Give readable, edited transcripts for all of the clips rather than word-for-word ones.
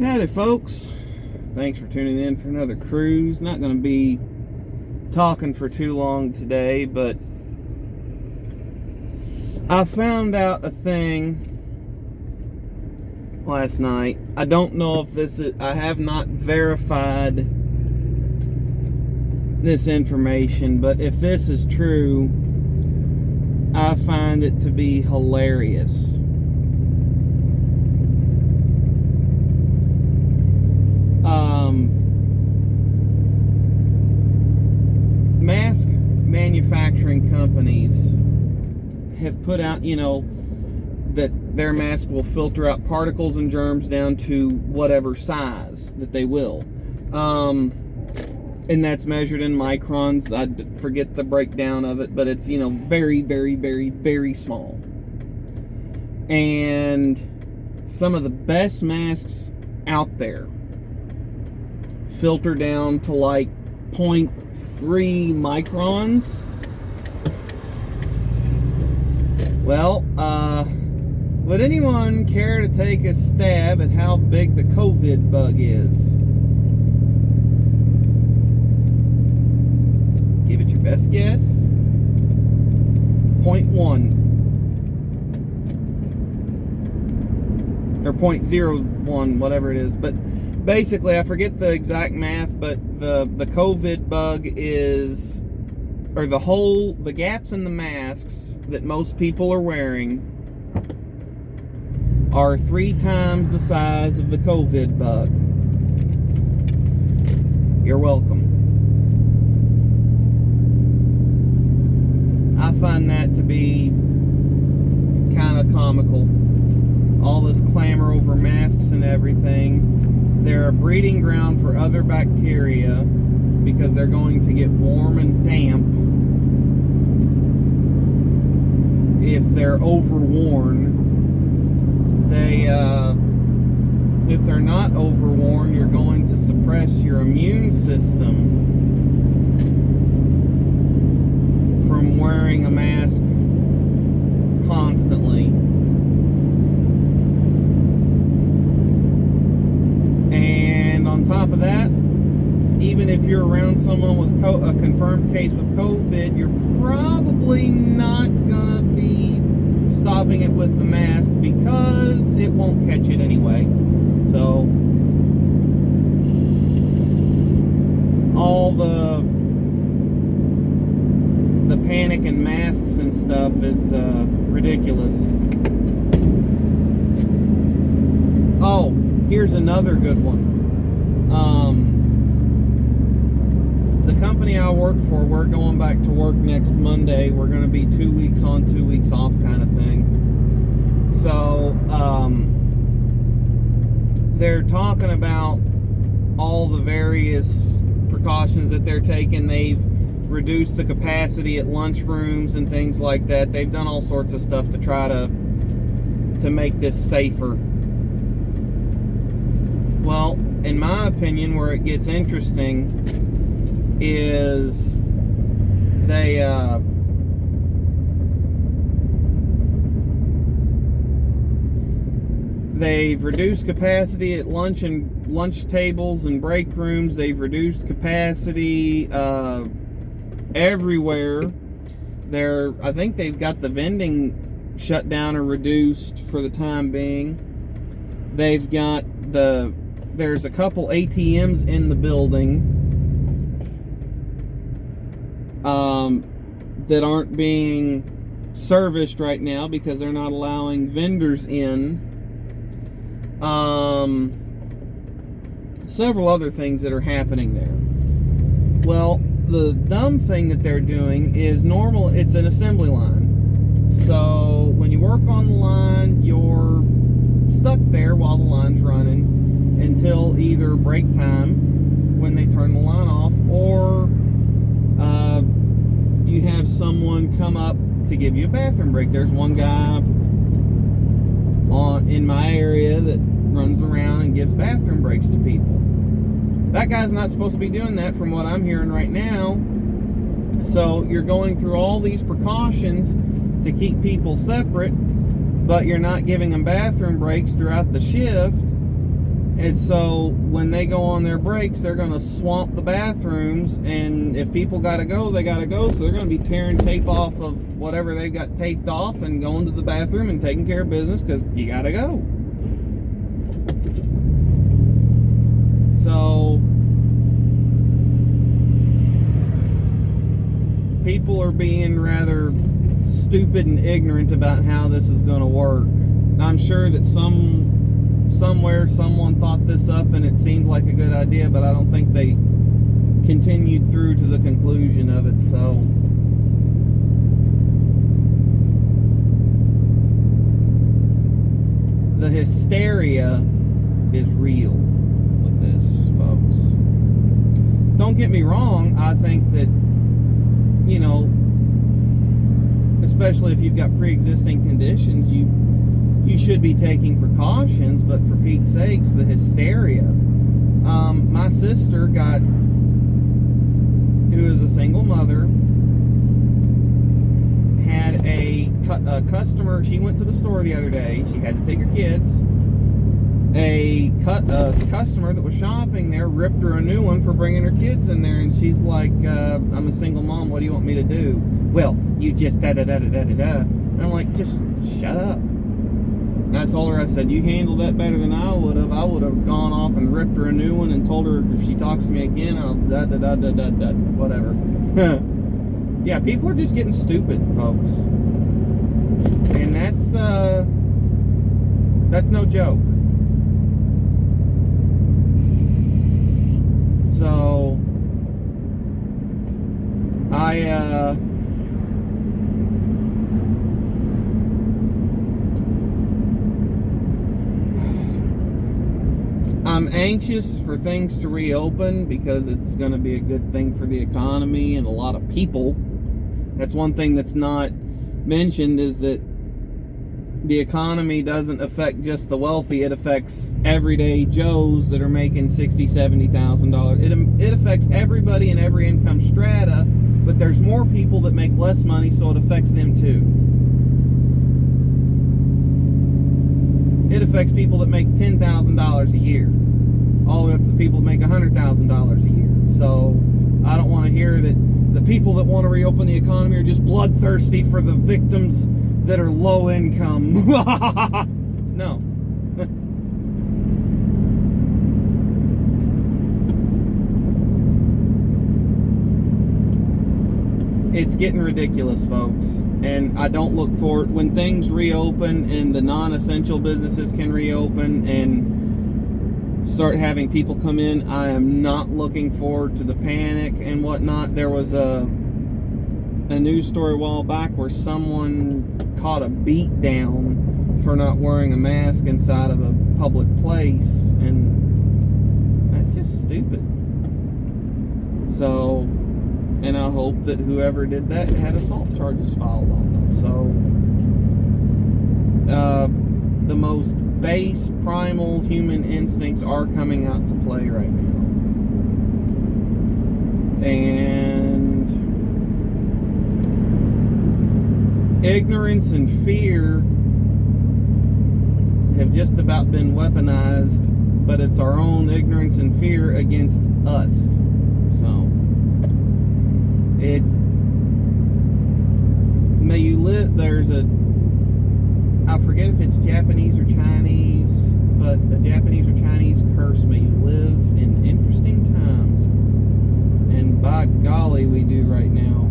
Howdy folks, thanks for tuning in for another cruise. Not going to be talking for too long today, but I found out a thing last night. I don't know if this is, I have not verified this information, but if this is true, I find it to be hilarious. Mask manufacturing companies have put out, that their mask will filter out particles and germs down to whatever size that they will. And that's measured in microns. I forget the breakdown of it, but it's, very, very, very, very small. And some of the best masks out there filter down to like 0.3 microns. Well, would anyone care to take a stab at how big the COVID bug is? Give it your best guess. 0.1 or 0.01, whatever it is. But basically, I forget the exact math, but the COVID bug is, or the gaps in the masks that most people are wearing are 3 times the size of the COVID bug. You're welcome. I find that to be kind of comical. All this clamor over masks and everything. They're a breeding ground for other bacteria because they're going to get warm and damp if they're overworn. If they're not overworn, you're going to suppress your immune system from wearing a mask constantly. And on top of that, even if you're around someone with a confirmed case with COVID, you're probably not gonna be stopping it with the mask because it won't catch it anyway. So all the panic and masks and stuff is ridiculous. Oh, here's another good one. The company I work for, we're going back to work next Monday. We're going to be 2 weeks on, 2 weeks off kind of thing. So, they're talking about all the various precautions that they're taking. They've reduced the capacity at lunchrooms and things like that. They've done all sorts of stuff to try to make this safer. Well, in my opinion, where it gets interesting is they've reduced capacity at lunch tables and break rooms. They've reduced capacity everywhere. I think they've got the vending shut down or reduced for the time being. They've got there's a couple ATMs in the building that aren't being serviced right now because they're not allowing vendors in. Several other things that are happening there. Well, the dumb thing that they're doing is it's an assembly line. So when you work on the line, you're stuck there while the line's running until either break time when they turn the line off, or you have someone come up to give you a bathroom break. There's one guy in my area that runs around and gives bathroom breaks to people. That guy's not supposed to be doing that from what I'm hearing right now. So you're going through all these precautions to keep people separate, but you're not giving them bathroom breaks throughout the shift. And so when they go on their breaks, they're going to swamp the bathrooms, and if people got to go, they got to go. So they're going to be tearing tape off of whatever they've got taped off and going to the bathroom and taking care of business because you got to go. So people are being rather stupid and ignorant about how this is going to work. I'm sure that somewhere someone thought this up and it seemed like a good idea, but I don't think they continued through to the conclusion of it. So the hysteria is real with this, folks. Don't get me wrong, I think that, you know, especially if you've got pre-existing conditions, you should be taking precautions, but for Pete's sakes, the hysteria. My sister who is a single mother, had a customer. She went to the store the other day. She had to take her kids. A customer that was shopping there ripped her a new one for bringing her kids in there, and she's like, I'm a single mom, what do you want me to do? Well, you just da-da-da-da-da-da-da. And I'm like, just shut up. And I told her, I said, you handled that better than I would have. I would have gone off and ripped her a new one and told her if she talks to me again, I'll da-da-da-da-da-da, whatever. Yeah, people are just getting stupid, folks. And that's no joke. So I'm anxious for things to reopen because it's going to be a good thing for the economy and a lot of people. That's one thing that's not mentioned, is that the economy doesn't affect just the wealthy. It affects everyday Joes that are making $60,000, $70,000. It affects everybody in every income strata, but there's more people that make less money, so it affects them too. It affects people that make $10,000 a year, all the way up to the people that make $100,000 a year. So I don't want to hear that the people that want to reopen the economy are just bloodthirsty for the victims that are low income. No. It's getting ridiculous, folks. And I don't look forward when things reopen and the non-essential businesses can reopen and start having people come in. I am not looking forward to the panic and whatnot. There was a news story a while back where someone caught a beat down for not wearing a mask inside of a public place, and that's just stupid. So, and I hope that whoever did that had assault charges filed on them. So the most base primal human instincts are coming out to play right now, and ignorance and fear have just about been weaponized, but it's our own ignorance and fear against us. So may you live, I forget if it's Japanese or Chinese, but a Japanese or Chinese curse, may you live in interesting times. And by golly, we do right now.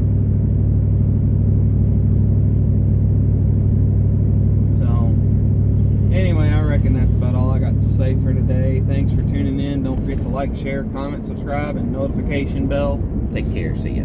So, anyway, I reckon that's about all I got to say for today. Thanks for tuning in. Don't forget to like, share, comment, subscribe, and notification bell. Take care. See ya.